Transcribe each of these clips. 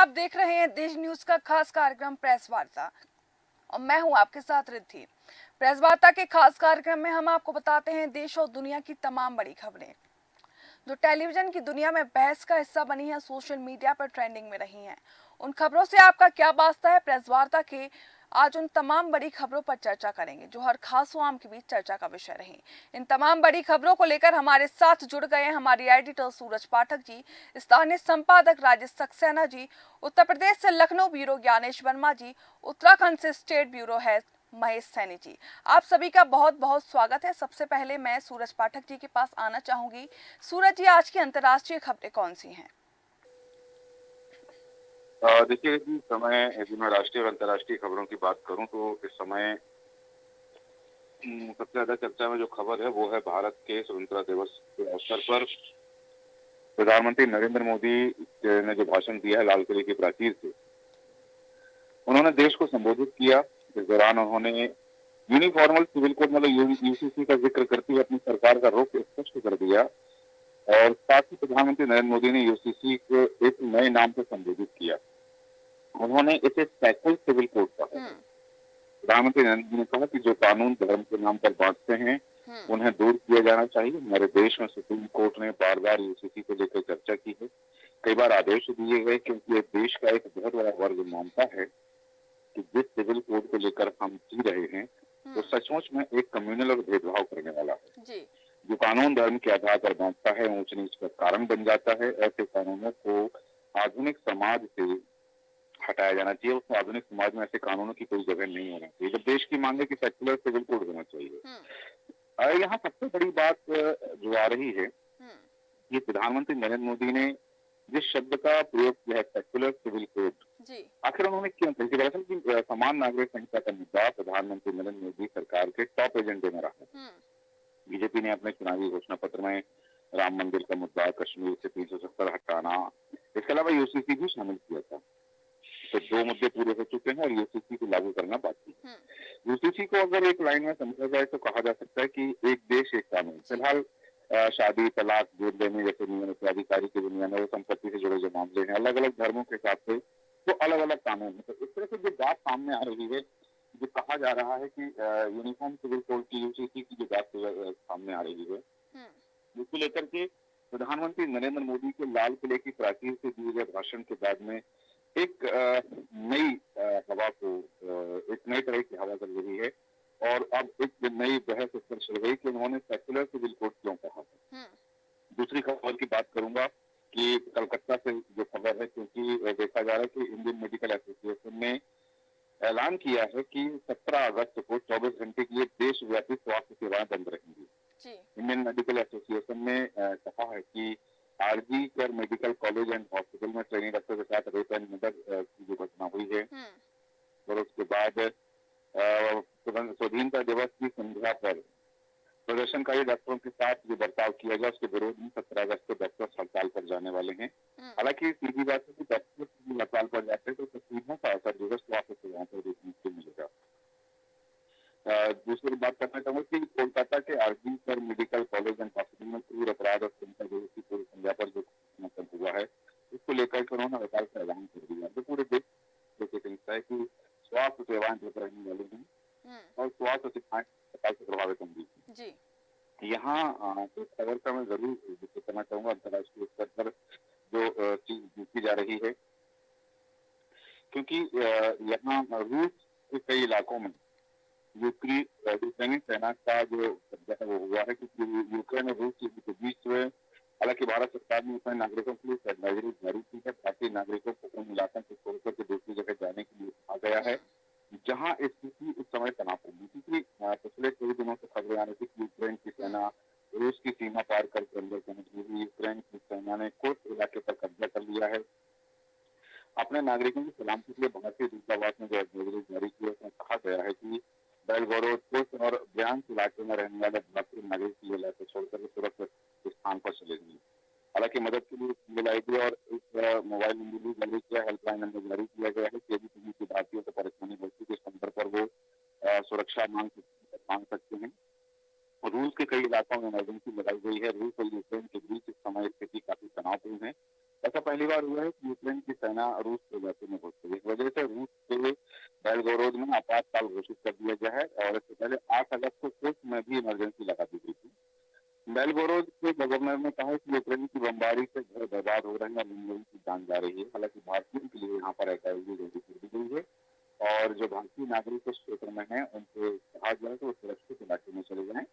आप देख रहे हैं देश न्यूज का खास कार्यक्रम प्रेस वार्ता और मैं हूं आपके साथ रिद्धि। प्रेस वार्ता के खास कार्यक्रम में हम आपको बताते हैं देश और दुनिया की तमाम बड़ी खबरें जो टेलीविजन की दुनिया में बहस का हिस्सा बनी है, सोशल मीडिया पर ट्रेंडिंग में रही हैं। उन खबरों से आपका क्या वास्ता है? प्रेस वार्ता के आज उन तमाम बड़ी खबरों पर चर्चा करेंगे जो हर खास व आम के बीच चर्चा का विषय रही। इन तमाम बड़ी खबरों को लेकर हमारे साथ जुड़ गए हैं हमारी एडिटर सूरज पाठक जी, स्थानीय संपादक राजेश सक्सेना जी, उत्तर प्रदेश से लखनऊ ब्यूरो ज्ञानेश वर्मा जी, उत्तराखंड से state bureau head Mahesh Saini ji. आप सभी का बहुत बहुत स्वागत है। सबसे पहले मैं सूरज पाठक जी के पास आना चाहूंगी। सूरज जी, आज की अंतर्राष्ट्रीय खबरें कौन सी हैं? देखिए, इस समय यदि मैं राष्ट्रीय और अंतर्राष्ट्रीय खबरों की बात करूं तो इस समय सबसे ज्यादा चर्चा में जो खबर है वो है भारत के स्वतंत्रता दिवस के अवसर पर प्रधानमंत्री नरेंद्र मोदी ने जो भाषण दिया है लाल किले की प्राचीर से। उन्होंने देश को संबोधित किया। इस दौरान उन्होंने यूनिफॉर्मल सिविल कोड मतलब यूसीसी का जिक्र करते हुए अपनी सरकार का रुख स्पष्ट कर दिया और साथ ही प्रधानमंत्री नरेंद्र मोदी ने यूसीसी को एक नए नाम से संबोधित किया। उन्होंने इसे सेकुलर सिविल कोड कहा। प्रधानमंत्री नरेंद्र मोदी ने कहा कि जो कानून धर्म के नाम पर बांटते हैं उन्हें दूर किया जाना चाहिए। हमारे देश में सुप्रीम कोर्ट ने बार बार यूसीसी को लेकर चर्चा की है, कई बार आदेश दिए गए, क्योंकि देश का एक बहुत बड़ा वर्ग मानता है कि जिस सिविल कोड को लेकर हम जी रहे हैं वो सचमुच में एक कम्युनल और भेदभाव करने वाला है। जो कानून धर्म के आधार पर बांटता है, ऊंच नीच का कारण बन जाता है। ऐसे कानूनों को आधुनिक समाज से हटाया जाना चाहिए। उस आधुनिक समाज में ऐसे कानूनों की कोई जगह नहीं होना चाहिए। जब देश की मांग है कि सेक्युलर सिविल कोड होना चाहिए। यहाँ सबसे बड़ी बात जो आ रही है, ये प्रधानमंत्री नरेंद्र मोदी ने जिस शब्द का प्रयोग किया है सेक्युलर सिविल कोड, आखिर उन्होंने क्यों किया? दरअसल की समान नागरिक संहिता का मुद्दा प्रधानमंत्री नरेंद्र मोदी सरकार के टॉप एजेंडे में रहा। बीजेपी ने अपने चुनावी घोषणा पत्र में राम मंदिर का मुद्दा, कश्मीर से 370 हटाना, इसके अलावा यूसीसी भी शामिल किया था। तो 2 मुद्दे पूरे हो चुके हैं और यूसीसी को लागू करना बाकी है। यूसीसी को अगर एक लाइन में समझा जाए तो कहा जा सकता है कि एक देश एक कानून। फिलहाल शादी, तलाक, गोद लेने जैसे नियम उत्तराधिकारी की दुनिया में, वो संपत्ति से जुड़े जो मामले हैं, अलग अलग धर्मों के हिसाब से तो अलग अलग कानून है। तो इस तरह से जो बात सामने आ रही है, जो कहा जा रहा है कि यूनिफॉर्म सिविल कोड की, यूसीसी की जो बात सामने आ रही है, जिसको लेकर के प्रधानमंत्री नरेंद्र मोदी के लाल किले की प्राचीर से दिए गए भाषण के बाद में एक नई हवा को, एक नई तरह की हवा चल रही है और अब एक नई बहस इस पर चल गई कि उन्होंने सेक्युलर सिविल कोड क्यों कहा। दूसरी खबर की बात करूंगा कि कलकत्ता से जो खबर है, क्योंकि देखा जा रहा है कि इंडियन मेडिकल एसोसिएशन ने ऐलान किया है कि 17 अगस्त को 24 घंटे के लिए देशव्यापी स्वास्थ्य सेवाएं बंद रहेंगी। इंडियन मेडिकल एसोसिएशन ने कहा है कि आरजी कर मेडिकल कॉलेज एंड हॉस्पिटल में ट्रेनिंग डॉक्टर के साथ रेप एंड मर्डर की जो घटना हुई है और उसके बाद स्वाधीनता दिवस की संध्या पर प्रदर्शनकारी डॉक्टरों के साथ जो बर्ताव किया गया उसके विरोध में 17 अगस्त को डॉक्टर हड़ताल पर जाने वाले हैं। हालांकि सीधी बात है कि डॉक्टर हड़ताल पर जाते हैं तो सीधा सा असर जो है स्वास्थ्य सेवाओं पर देखने को मिलेगा। दूसरी बात करना चाहूंगा कि कोलकाता के आरजी कर मेडिकल कॉलेज एंड हॉस्पिटल में क्रूर अपराध और चिंता दिवस की पूरी संध्या पर जो मतलब हुआ है, उसको लेकर के उन्होंने हड़ताल का ऐलान कर दिया। तो पूरे देश को चिंता है कि स्वास्थ्य सेवाएं जो रहने वाली हैं और स्वास्थ्य सेवाएं हड़ताल से प्रभावित होंगी। यहाँ एक खबर का मैं जरूर जिक्र करना चाहूंगा अंतर्राष्ट्रीय स्तर पर जो चीज देखी जा रही है, क्योंकि यहाँ रूस के कई इलाकों में यूक्रेनी सेना का जो कब्जा है वो हुआ है, क्योंकि यूक्रेन और रूस के बीच में, हालांकि भारत सरकार ने अपने नागरिकों के लिए एडवाइजरी जारी की है। भारतीय नागरिकों को उन इलाकों से छोड़कर के दूसरी जगह जाने के लिए कहा गया है जहां स्थिति इस समय तनावपूर्ण है। क्योंकि पिछले कई दिनों से खबरें आ रही थी कि यूक्रेन की सेना रूस की सीमा पार करके अंदर पहुंच गई। यूक्रेन की सेना ने कुछ इलाके पर कब्जा कर लिया है। अपने नागरिकों की सलामती के लिए भारतीय दूतावास ने जो एडवाइजरी जारी की है उसमें कहा गया है कि बेलगोरोड और ब्यांस्क इलाके में रहने वाले भारतीय नागरिक ये इलाके छोड़कर सुरक्षित स्थान पर चले गए। हालांकि मदद के लिए ईमेल आईडी और एक मोबाइल नंबर भी जारी किया, हेल्पलाइन नंबर जारी किया गया है कि यदि किसी की भारतीयों को परेशानी होती है इस नंबर पर वो सुरक्षा मांग सकते हैं। रूस के कई इलाकों में इमरजेंसी लगाई गई है। रूस और यूक्रेन के बीच इस समय स्थिति काफी तनावपूर्ण है। ऐसा पहली बार हुआ है कि यूक्रेन की सेना रूस के इलाके में पहुंच गई। इस वजह से रूस के बेलगोरोद में आपातकाल घोषित कर दिया गया है और इससे पहले 8 अगस्त को किर्स्क में भी इमरजेंसी लगा दी गई थी। बेलगोरोद के गवर्नर ने कहा कि यूक्रेन की बमबारी से घर बर्बाद हो रहे हैं और लोगों की जान जा रही है। हालांकि भारतीयों के लिए यहाँ पर एडवाइजरी जारी कर दी गई है और जो भारतीय नागरिक इस क्षेत्र में हैं उनसे कहा गया है कि वो सुरक्षित इलाके में चले जाएं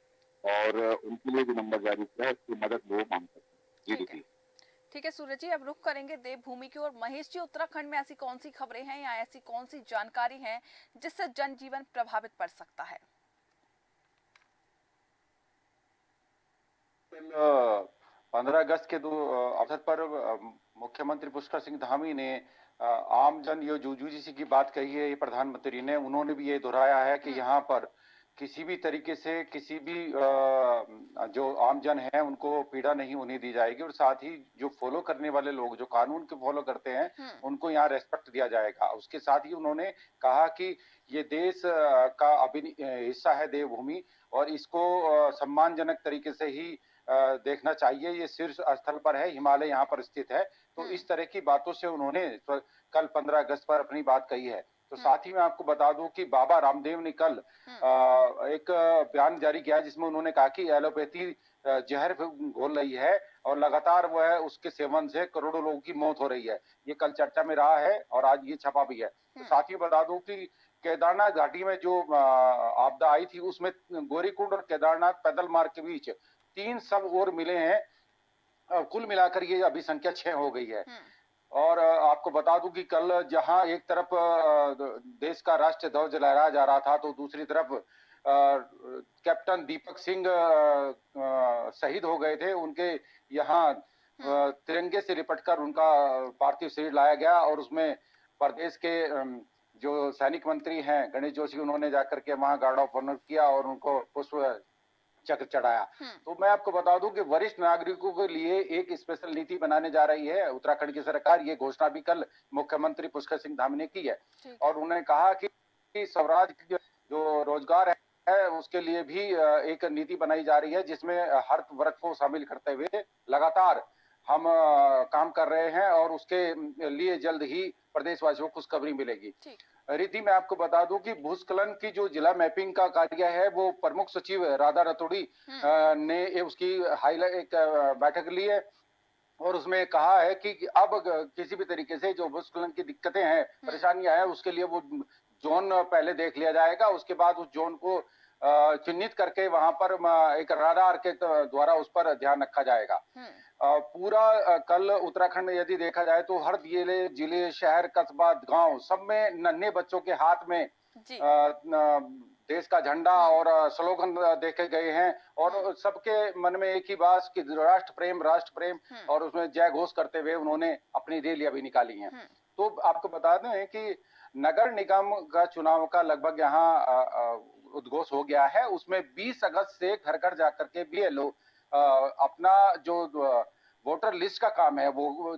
और उनके लिए जो नंबर जारी किया है उसकी मदद वो मांग सकते हैं। जी ठीक है। दीदी। ठीक है सूरज जी, अब रुख करेंगे देवभूमि की ओर। महेश जी, उत्तराखंड में ऐसी कौन सी खबरें हैं या ऐसी कौन सी जानकारी है जिससे जनजीवन प्रभावित पड़ सकता है? 15 अगस्त के अवसर पर मुख्यमंत्री पुष्कर सिंह धामी ने आम जन ये जो यूजीसी की बात कही है, ये प्रधानमंत्री ने, उन्होंने भी ये दोहराया है कि यहाँ पर किसी भी तरीके से किसी भी जो आम जन है उनको पीड़ा नहीं होने दी जाएगी और साथ ही जो फॉलो करने वाले लोग जो कानून के फॉलो करते हैं उनको यहाँ रेस्पेक्ट दिया जाएगा। उसके साथ ही उन्होंने कहा कि ये देश का हिस्सा है देवभूमि और इसको सम्मानजनक तरीके से ही देखना चाहिए। ये शीर्ष स्थल पर है, हिमालय यहाँ पर स्थित है। तो इस तरह की बातों से उन्होंने कल 15 अगस्त पर अपनी बात कही है। तो साथ ही मैं आपको बता दूं कि बाबा रामदेव ने कल एक बयान जारी किया जिसमें उन्होंने कहा कि एलोपैथी जहर घोल रही है और लगातार वह उसके सेवन से करोड़ों लोगों की मौत हो रही है। ये कल चर्चा में रहा है और आज ये छपा भी है। तो साथ ही बता दूं कि केदारनाथ घाटी में जो आपदा आई थी उसमें गौरीकुंड और केदारनाथ पैदल मार्ग के बीच 3 सब और मिले हैं। कुल मिलाकर ये अभी संख्या 6 हो गई है। और आपको बता दूं कि कल जहां एक तरफ देश का राष्ट्रीय ध्वज लहराया जा रहा था तो दूसरी तरफ कैप्टन दीपक सिंह शहीद हो गए थे। उनके यहाँ तिरंगे से लिपटकर उनका पार्थिव शरीर लाया गया और उसमें प्रदेश के जो सैनिक मंत्री हैं गणेश जोशी, उन्होंने जाकर के वहां गार्ड ऑफ ऑनर किया और उनको पुष्प चक्र चढ़ाया। तो मैं आपको बता दूं कि वरिष्ठ नागरिकों के लिए एक स्पेशल नीति बनाने जा रही है उत्तराखंड की सरकार। ये घोषणा भी कल मुख्यमंत्री पुष्कर सिंह धामी ने की है और उन्होंने कहा कि स्वराज जो रोजगार है उसके लिए भी एक नीति बनाई जा रही है जिसमें हर वर्ग को शामिल करते हुए लगातार हम काम कर रहे हैं और उसके लिए जल्द ही प्रदेशवासियों को खुशखबरी मिलेगी। रिद्धि, मैं आपको बता दूं कि भूस्खलन की जो जिला मैपिंग का कार्य है वो प्रमुख सचिव राधा रतोड़ी ने उसकी हाईलाइट एक बैठक ली है और उसमें कहा है कि अब किसी भी तरीके से जो भूस्खलन की दिक्कतें हैं, परेशानियां हैं, उसके लिए वो जोन पहले देख लिया जाएगा। उसके बाद उस जोन को चिन्हित करके वहां पर एक राडार के द्वारा उस पर ध्यान रखा जाएगा। पूरा कल उत्तराखंड में यदि देखा जाए तो हर जिले शहर कस्बा गांव सब में नन्हे बच्चों के हाथ में देश का झंडा और स्लोगन देखे गए हैं और सबके मन में एक ही बात कि राष्ट्र प्रेम और उसमें जय घोष करते हुए उन्होंने अपनी रैलियां भी निकाली हैं। तो आपको बता दें कि नगर निगम का चुनाव का लगभग यहाँ उद्घोष हो गया है। उसमें 20 अगस्त से घर घर जाकर के बीएलओ अपना जो वोटर लिस्ट का काम है वो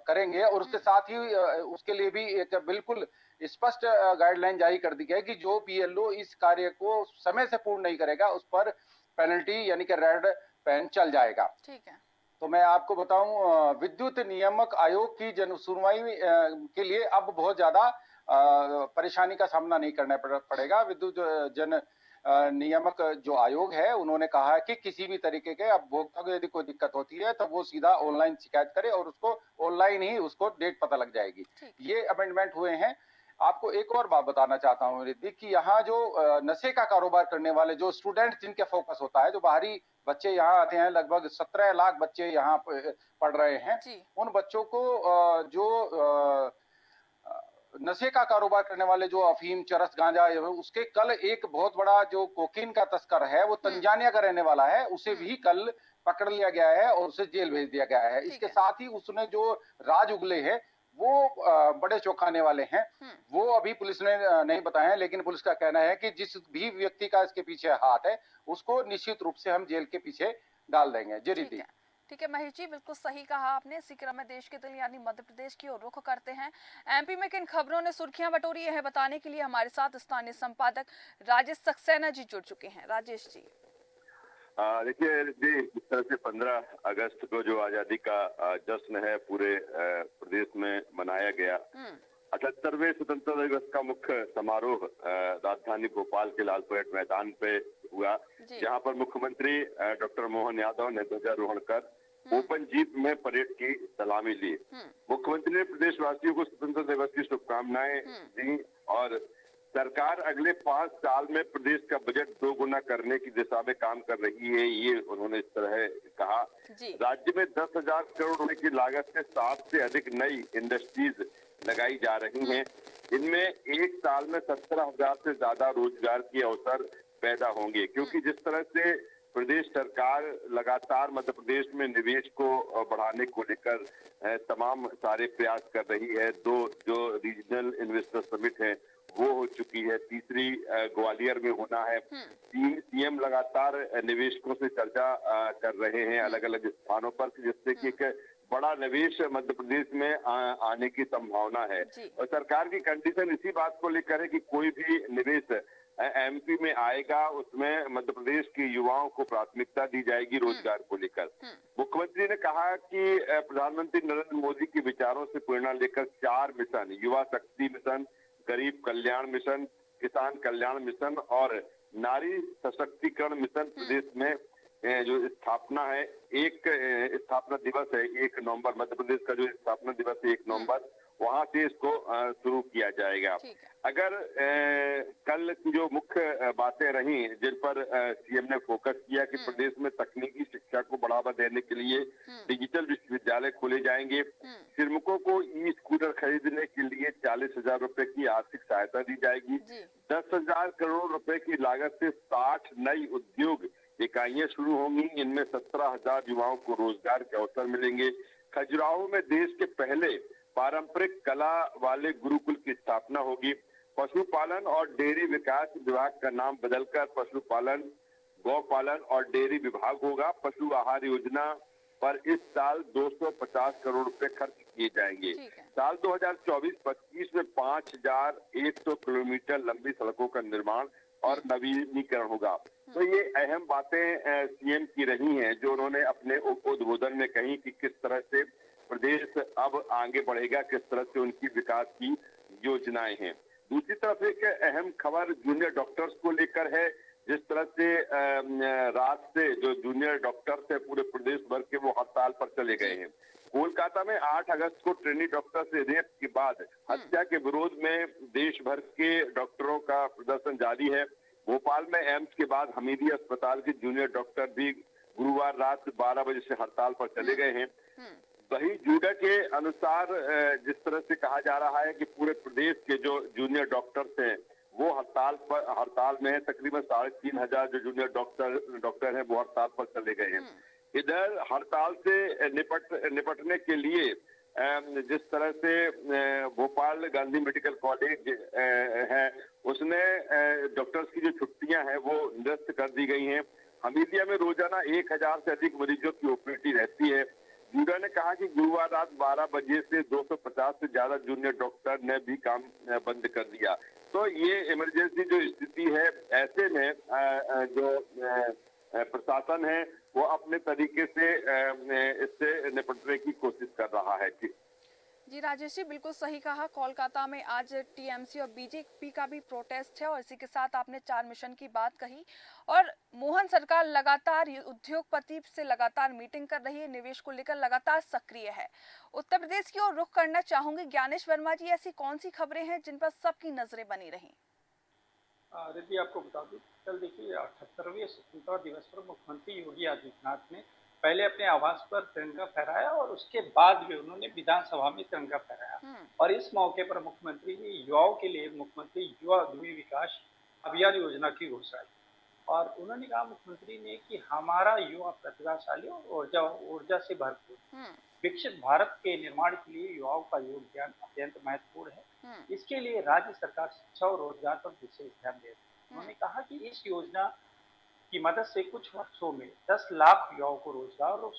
करेंगे और उसके साथ ही उसके लिए भी एक बिल्कुल स्पष्ट गाइडलाइन जारी कर दी गई है कि जो बीएलओ इस कार्य को समय से पूर्ण नहीं करेगा उस पर पेनल्टी यानी कि रेड पेन चल जाएगा। ठीक है। तो मैं आपको बताऊं विद्युत नियामक आयोग की जन सुनवाई के लिए अब बहुत ज्यादा परेशानी का सामना नहीं करना पड़ेगा। विद्युत जन नियामक जो आयोग है उन्होंने कहा है कि किसी भी तरीके के उपभोक्ता को यदि कोई दिक्कत होती है तो वो सीधा ऑनलाइन शिकायत करे और उसको ऑनलाइन ही उसको डेट पता लग जाएगी। ये अमेंडमेंट हुए हैं। आपको एक और बात बताना चाहता हूँ रिद्धि कि यहाँ जो नशे का कारोबार करने वाले जो स्टूडेंट जिनके फोकस होता है, जो बाहरी बच्चे यहाँ आते हैं, लगभग 17 लाख बच्चे यहाँ पढ़ रहे हैं, उन बच्चों को जो नशे का कारोबार करने वाले जो अफीम चरस गांजा उसके कल एक बहुत बड़ा जो कोकीन का तस्कर है वो तंजानिया का रहने वाला है, उसे भी कल पकड़ लिया गया है और उसे जेल भेज दिया गया है। इसके साथ ही उसने जो राज उगले हैं वो बड़े चौंकाने वाले हैं। वो अभी पुलिस ने नहीं बताए हैं लेकिन पुलिस का कहना है कि जिस भी व्यक्ति का इसके पीछे हाथ है उसको निश्चित रूप से हम जेल के पीछे डाल देंगे। जी रिद्धि। ठीक है महेश जी, बिल्कुल सही कहा आपने। इसी क्रम में देश के दिल यानी मध्य प्रदेश की ओर रुख करते हैं। एमपी में किन खबरों ने सुर्खियां बटोरी है बताने के लिए हमारे साथ स्थानीय संपादक राजेश सक्सेना जी जुड़ चुके हैं। राजेश जी। देखिए जी, इस तरह से 15 अगस्त को जो आजादी का जश्न है पूरे प्रदेश में मनाया गया। 78वें स्वतंत्रता दिवस का मुख्य समारोह राजधानी भोपाल के लाल परेड मैदान पे हुआ, जी। जहां पर मुख्यमंत्री डॉक्टर मोहन यादव ने ध्वजारोहण कर ओपन जीप में परेड की सलामी ली। मुख्यमंत्री ने प्रदेशवासियों को स्वतंत्रता दिवस की शुभकामनाएं दी और सरकार अगले 5 साल में प्रदेश का बजट दोगुना करने की दिशा में काम कर रही है, ये उन्होंने इस तरह कहा। जी। राज्य में 10,000 करोड़ रुपए की लागत से 60 से अधिक नई इंडस्ट्रीज लगाई जा रही हैं। इनमें एक साल में 17,000 से ज्यादा रोजगार के अवसर पैदा होंगे, क्योंकि जिस तरह से प्रदेश सरकार लगातार मध्य प्रदेश में निवेश को बढ़ाने को लेकर तमाम सारे प्रयास कर रही है। जो रीजनल इन्वेस्टर समिट है वो हो चुकी है, तीसरी ग्वालियर में होना है। सीएम लगातार निवेशकों से चर्चा कर रहे हैं अलग अलग स्थानों पर, जिससे कि एक बड़ा निवेश मध्य प्रदेश में आने की संभावना है। और सरकार की कंडीशन इसी बात को लेकर है कि कोई भी निवेश एमपी में आएगा उसमें मध्य प्रदेश के युवाओं को प्राथमिकता दी जाएगी रोजगार को लेकर। मुख्यमंत्री ने कहा कि प्रधानमंत्री नरेंद्र मोदी के विचारों से प्रेरणा लेकर 4 मिशन, युवा शक्ति मिशन, गरीब कल्याण मिशन, किसान कल्याण मिशन और नारी सशक्तिकरण मिशन प्रदेश में जो स्थापना है, एक स्थापना दिवस है 1 नवंबर, मध्य प्रदेश का जो स्थापना दिवस है 1 नवंबर, वहां से इसको शुरू किया जाएगा। अगर कल की जो मुख्य बातें रही जिन पर सीएम ने फोकस किया कि प्रदेश में तकनीकी शिक्षा को बढ़ावा देने के लिए डिजिटल विश्वविद्यालय खोले जाएंगे, श्रमिकों को ई स्कूटर खरीदने के लिए 40,000 रुपए की आर्थिक सहायता दी जाएगी। 10,000 करोड़ रुपए की लागत से 60 नई उद्योग इकाइयां शुरू होंगी, इनमें 17,000 युवाओं को रोजगार के अवसर मिलेंगे। खजुराहो में देश के पहले पारंपरिक कला वाले गुरुकुल की स्थापना होगी। पशुपालन और डेयरी विकास विभाग का नाम बदलकर पशुपालन, गौपालन और डेयरी विभाग होगा। पशु आहार योजना पर इस साल 250 करोड़ रुपए खर्च किए जाएंगे। साल 2024-25 में 5,100 किलोमीटर लंबी सड़कों का निर्माण और नवीनीकरण होगा। तो ये अहम बातें सीएम की रही हैं जो उन्होंने अपने उद्बोधन में कही कि किस तरह से प्रदेश अब आगे बढ़ेगा, किस तरह से उनकी विकास की योजनाएं हैं। दूसरी तरफ एक अहम खबर जूनियर डॉक्टर्स को लेकर है। जिस तरह से रात से जो जूनियर डॉक्टर्स है पूरे प्रदेश भर के वो हड़ताल पर चले गए हैं। कोलकाता में 8 अगस्त को ट्रेनी डॉक्टर से रेप के बाद हत्या के विरोध में देश भर के डॉक्टरों का प्रदर्शन जारी है। भोपाल में एम्स के बाद हमीदिया अस्पताल के जूनियर डॉक्टर भी गुरुवार रात 12 बजे से हड़ताल पर चले गए हैं। वही जूडा के अनुसार जिस तरह से कहा जा रहा है कि पूरे प्रदेश के जो जूनियर डॉक्टर्स हैं वो हड़ताल में है। तकरीबन 3,500 जो जूनियर डॉक्टर हैं वो हड़ताल पर चले गए हैं। इधर हड़ताल से निपटने के लिए जिस तरह से भोपाल गांधी मेडिकल कॉलेज है उसने डॉक्टर्स की जो छुट्टियां हैं वो निरस्त कर दी गई हैं। हमीदिया में रोजाना 1,000 से अधिक मरीजों की ओपीडी रहती है। जूडा ने कहा कि गुरुवार रात 12 बजे से 250 से ज्यादा जूनियर डॉक्टर ने भी काम बंद कर दिया। तो ये इमरजेंसी जो स्थिति है ऐसे में जो प्रशासन है वो अपने तरीके से इससे निपटने की कोशिश कर रहा है। जी राजेश जी, बिल्कुल सही कहा। कोलकाता में आज टीएमसी और बीजेपी का भी प्रोटेस्ट है और इसी के साथ आपने 4 मिशन की बात कही और मोहन सरकार लगातार उद्योगपति से लगातार मीटिंग कर रही है, निवेश को लेकर लगातार सक्रिय है। उत्तर प्रदेश की ओर रुख करना चाहूंगी। ज्ञानेश वर्मा जी, ऐसी कौन सी खबरें हैं जिन पर सबकी नजरें बनी रही? रिद्धि, आपको बता दूं, कल देखिए 78वें स्वतंत्रता दिवस पर मुख्यमंत्री योगी आदित्यनाथ ने पहले अपने आवास पर तिरंगा फहराया और उसके बाद भी उन्होंने विधानसभा में तिरंगा फहराया। और इस मौके पर मुख्यमंत्री ने युवाओं के लिए मुख्यमंत्री युवा उद्यमी विकास अभियान योजना की घोषणा की और उन्होंने कहा मुख्यमंत्री ने कि हमारा युवा प्रतिभाशाली और ऊर्जा से भरपूर विकसित भारत के निर्माण के लिए युवाओं का योगदान अत्यंत महत्वपूर्ण है। इसके लिए राज्य सरकार शिक्षा और रोजगार पर विशेष ध्यान दे रही है। उन्होंने कहा कि इस योजना की मदद से कुछ वर्षों में 10 लाख युवाओं को रोजगार और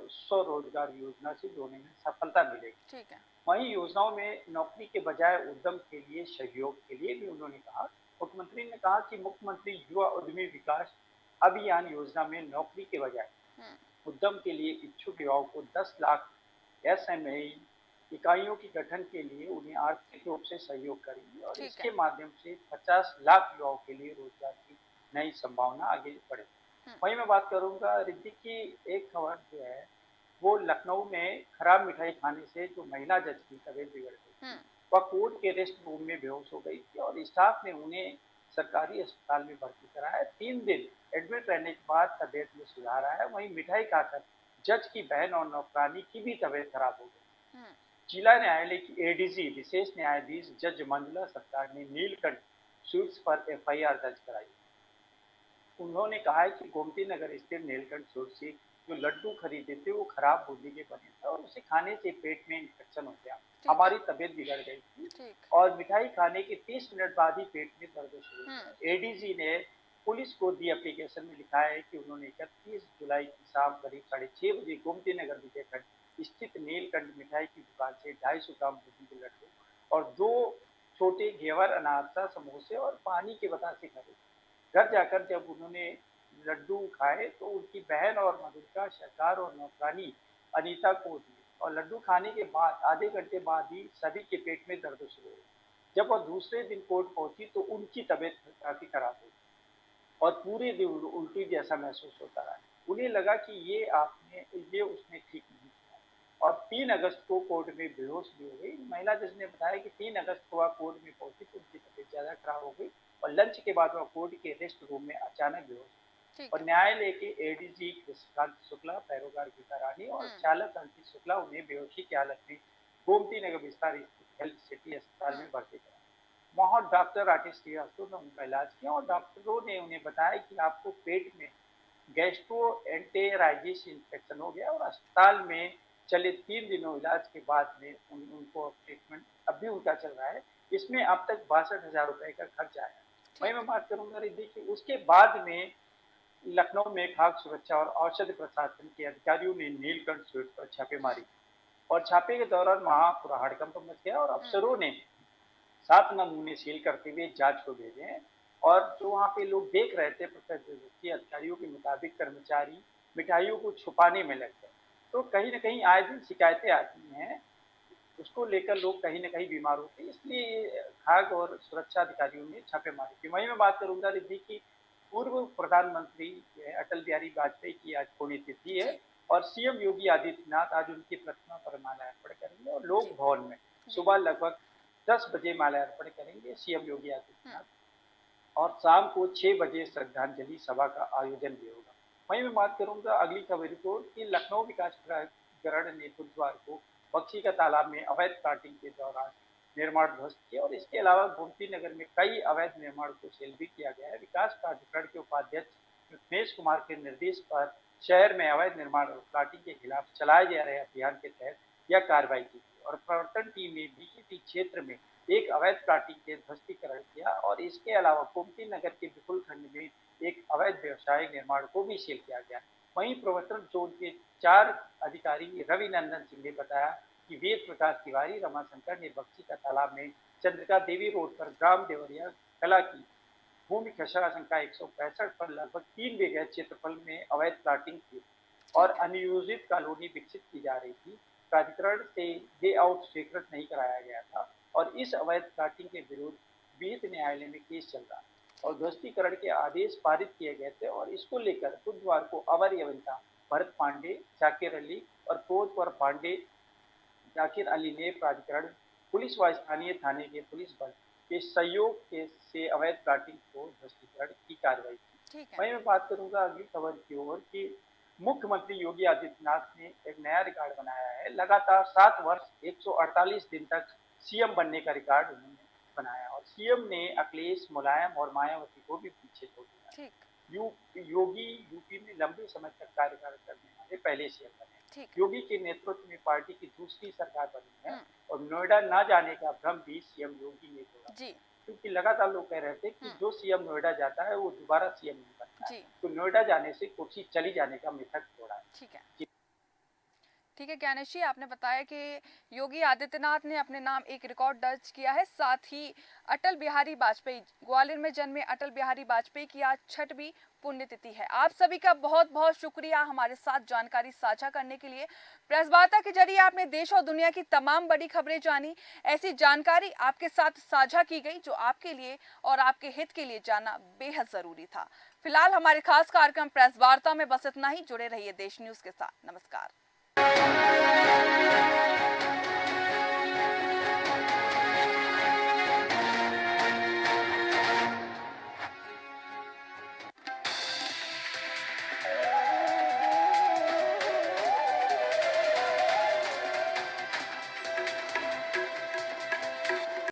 स्वरोजगार योजना से जोड़ने में सफलता मिलेगी। ठीक है। वहीं योजनाओं में नौकरी के बजाय उद्यम के लिए सहयोग के लिए भी उन्होंने कहा। मुख्यमंत्री ने कहा कि मुख्यमंत्री युवा उद्यमी विकास अभियान योजना में नौकरी के बजाय उद्यम के लिए इच्छुक युवाओं को 10 लाख एसएमई इकाइयों के गठन के लिए उन्हें आर्थिक रूप से सहयोग करेंगी और ठीक इसके है। माध्यम से 50 लाख युवाओं के लिए रोजगार की नई संभावना आगे बढ़े। वहीं मैं बात करूंगा रिद्धि की एक खबर जो है वो लखनऊ में खराब मिठाई खाने से जो महिला जज की तबीयत बिगड़ गई थी वह कोर्ट के रेस्ट रूम में बेहोश हो गई थी और स्टाफ ने उन्हें सरकारी अस्पताल में भर्ती कराया। 3 दिन एडमिट रहने के बाद तबीयत में सुधार आया। वहीं मिठाई खाकर जज की बहन और नौकरानी की भी तबीयत खराब हो गई। जिला न्यायालय की एडीजी विशेष न्यायाधीश जज मंजुला सरकार ने नीलकंठ स्वीट्स पर एफआईआर दर्ज कराई। उन्होंने कहा है कि गोमती नगर स्थित नीलकंठ स्वीट्स से जो लड्डू खरीदे थे वो खराब बूंदी के बने थे और उसे खाने से पेट में इन्फेक्शन हो गया, हमारी तबीयत बिगड़ गई थी और मिठाई खाने के 30 मिनट बाद ही पेट में दर्द शुरू हुआ। एडीजी ने पुलिस को दी एप्लीकेशन में लिखा है कि उन्होंने 31 जुलाई की शाम करीब 6:30 बजे गोमती नगर विजयखंड स्थित नीलकंठ मिठाई की दुकान से 250 ग्राम बूंदी के लड्डू और 2 छोटे घेवर अनारसा समोसे और पानी के बतासे खरीदे। घर जाकर जब उन्होंने लड्डू खाए तो उनकी बहन और मधुरिका सरकार और नौकरानी अनीता को दिए और लड्डू खाने के बाद आधे घंटे बाद ही सभी के पेट में दर्द शुरू हुई। जब वह दूसरे दिन कोर्ट पहुंची तो उनकी तबीयत काफी खराब हुई और पूरे दिन उल्टी जैसा महसूस होता रहा। उन्हें लगा कि ये उसने ठीक नहीं किया और 3 अगस्त को कोर्ट में बेहोश भी हो गई। महिला जज ने बताया कि 3 अगस्त को वह कोर्ट में पहुंची तो उनकी तबीयत ज्यादा खराब हो गई और लंच के बाद वह कोर्ट के रेस्ट रूम में अचानक बेहोश और न्यायालय के एडीजी कृष्णकांत शुक्ला, पैरोकार गीता रानी और चालक अंकित शुक्ला उन्हें बेहोशी की हालत में गोमती नगर विस्तार स्थित हेल्थ सिटी अस्पताल में भर्ती कराया। वहां डॉक्टर राकेश श्रीवास्तव ने उनका इलाज किया और डॉक्टरों ने उन्हें बताया कि आपको पेट में गैस्ट्रोएंटेराइटिस इन्फेक्शन हो गया और अस्पताल में चले 3 दिनों इलाज के बाद में उनको ट्रीटमेंट अब भी उनका चल रहा है। इसमें अब तक 62,000 रुपए का खर्च आया। वहीं मैं बात करूंगा रिद्धि की उसके बाद में लखनऊ में खाद्य सुरक्षा और औषधि प्रशासन के अधिकारियों ने नीलकंठ स्वीट्स पर छापेमारी और छापे के दौरान वहां पूरा हड़कंप मच गया और अफसरों ने 7 नमूने सील करते हुए जांच को भेजे हैं और जो वहाँ पे लोग देख रहे थे प्रत्यक्षदर्शी अधिकारियों के मुताबिक कर्मचारी मिठाइयों को छुपाने में लग गए। तो कहीं न कहीं आए दिन शिकायतें आती हैं, उसको लेकर लोग कहीं न कहीं बीमार होते हैं, इसलिए खाद्य और सुरक्षा अधिकारियों ने छापेमारी की। वहीं मैं बात करूँगा रिद्धि की पूर्व प्रधानमंत्री अटल बिहारी वाजपेयी की आज पुण्यतिथि है और सीएम योगी आदित्यनाथ आज उनकी प्रतिमा पर माल्यार्पण करेंगे और लोक भवन में सुबह लगभग 10 बजे माल्यार्पण करेंगे सीएम योगी आदित्यनाथ और शाम को 6 बजे श्रद्धांजलि सभा का आयोजन भी होगा। वहीं मैं बात करूंगा अगली खबर को कि लखनऊ विकास प्राधिकरण ने बुधवार को बक्सी का तालाब में अवैध प्लाटिंग के दौरान निर्माण ध्वस्त किया और इसके अलावा गोमती नगर में कई अवैध निर्माण को सील भी किया गया है। विकास प्राधिकरण के उपाध्यक्ष रमेश कुमार के निर्देश पर शहर में अवैध निर्माण और प्लाटिंग के खिलाफ चलाए जा रहे अभियान के तहत यह कार्रवाई की गई और प्रवर्तन टीम ने बीकेटी क्षेत्र में एक अवैध प्लाटिंग के ध्वस्तीकरण किया और इसके अलावा गोमती नगर के विपुल खंड में एक अवैध व्यवसायिक निर्माण को भी सील किया गया। वहीं प्रवर्तन जोन के 4 अधिकारी रवि नंदन सिंह ने बताया कि वेद प्रकाश तिवारी, रमाशंकर ने बक्सी का तालाब में चंद्रिका देवी रोड पर ग्राम देवरिया कला की भूमि खसरा संख्या 165 पर लगभग 3 बीघा क्षेत्रफल में अवैध प्लाटिंग की और अनियोजित कॉलोनी विकसित की जा रही थी। प्राधिकरण से ले आउट स्वीकृत नहीं कराया गया था और इस अवैध प्लाटिंग के विरुद्ध विहित न्यायालय में केस चल रहा और ध्वस्तीकरण के आदेश पारित किए गए थे और इसको लेकर बुधवार को अवर अभियंता भरत पांडे, जाकिर अली और पोतवर पांडे जाकिर अली ने प्राधिकरण पुलिस व स्थानीय थाने के पुलिस बल के सहयोग से अवैध प्लाटिंग को ध्वस्तीकरण की कार्रवाई की। वहीं मैं बात करूंगा अगली खबर की ओर कि मुख्यमंत्री योगी आदित्यनाथ ने एक नया रिकॉर्ड बनाया है। लगातार 7 वर्ष 148 दिन तक सीएम बनने का रिकॉर्ड उन्होंने बनाया और सीएम ने अखिलेश, मुलायम और मायावती को भी पीछे छोड़ दिया। योगी यूपी में लंबे समय तक कार्यकाल करने वाले पहले सीएम बने। योगी के नेतृत्व में पार्टी की दूसरी सरकार बनी है और नोएडा न जाने का भ्रम भी सीएम योगी ने तोड़ा क्योंकि लगातार लोग कह रहे थे कि जो सीएम नोएडा जाता है वो दोबारा सीएम नहीं बनता है, तो नोएडा जाने से कुर्सी चली जाने का मिथक तोड़ा है। ठीक है ज्ञानेश जी, आपने बताया कि योगी आदित्यनाथ ने अपने नाम एक रिकॉर्ड दर्ज किया है। साथ ही अटल बिहारी वाजपेयी, ग्वालियर में जन्मे अटल बिहारी वाजपेयी की आज छठवीं पुण्यतिथि है। आप सभी का बहुत बहुत शुक्रिया हमारे साथ जानकारी साझा करने के लिए। प्रेस वार्ता के जरिए आपने देश और दुनिया की तमाम बड़ी खबरें जानी। ऐसी जानकारी आपके साथ साझा की गई जो आपके लिए और आपके हित के लिए जानना बेहद जरूरी था। फिलहाल हमारे खास कार्यक्रम प्रेस वार्ता में बस इतना ही। जुड़े रहिए देश न्यूज के साथ। नमस्कार।